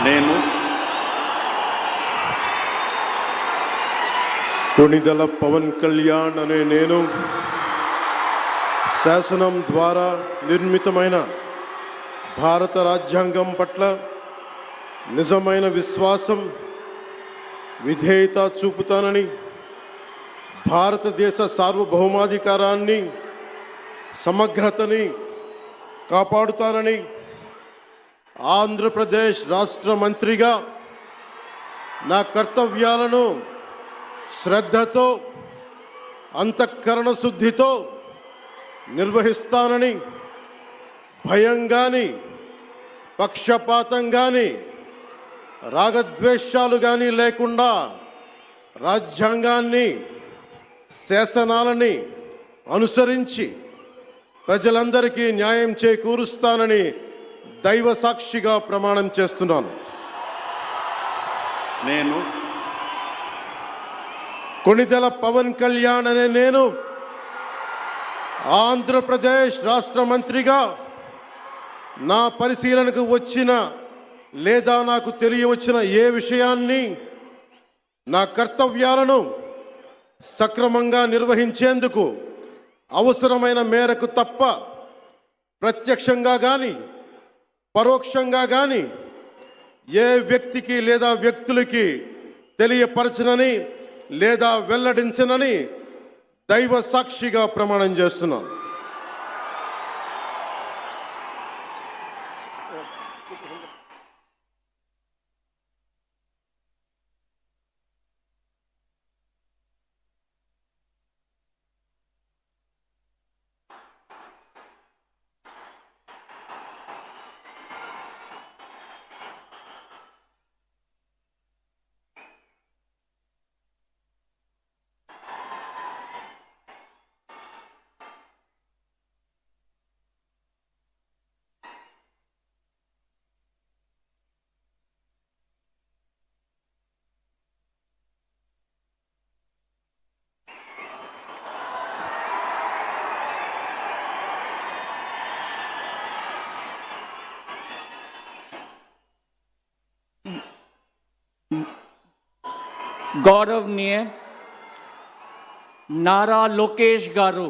నేను కొణిదెల పవన్ కళ్యాణ్ అనే నేను శాసనం ద్వారా నిర్మితమైన భారత రాజ్యాంగం పట్ల నిజమైన విశ్వాసం విధేయత చూపుతానని, భారతదేశ సార్వభౌమాధికారాన్ని సమగ్రతని కాపాడుతానని, ఆంధ్రప్రదేశ్ రాష్ట్ర మంత్రిగా నా కర్తవ్యాలను శ్రద్ధతో అంతఃకరణ శుద్ధితో నిర్వహిస్తానని, భయం కానీ పక్షపాతం కానీ రాగద్వేషాలు కానీ లేకుండా రాజ్యాంగాన్ని శాసనాలని అనుసరించి ప్రజలందరికీ న్యాయం చేకూరుస్తానని దైవ సాక్షిగా ప్రమాణం చేస్తున్నాను. నేను కొణిదెల పవన్ కళ్యాణ్ అనే నేను ఆంధ్రప్రదేశ్ రాష్ట్ర మంత్రిగా నా పరిశీలనకు వచ్చిన లేదా నాకు తెలియవచ్చిన ఏ విషయాన్ని, నా కర్తవ్యాలను సక్రమంగా నిర్వహించేందుకు అవసరమైన మేరకు తప్ప ప్రత్యక్షంగా కానీ పరోక్షంగా కానీ ఏ వ్యక్తికి లేదా వ్యక్తులకి తెలియపరచనని లేదా వెల్లడించనని దైవ సాక్షిగా ప్రమాణం చేస్తున్నాను. गौरवनीय नारा लोकेश गारू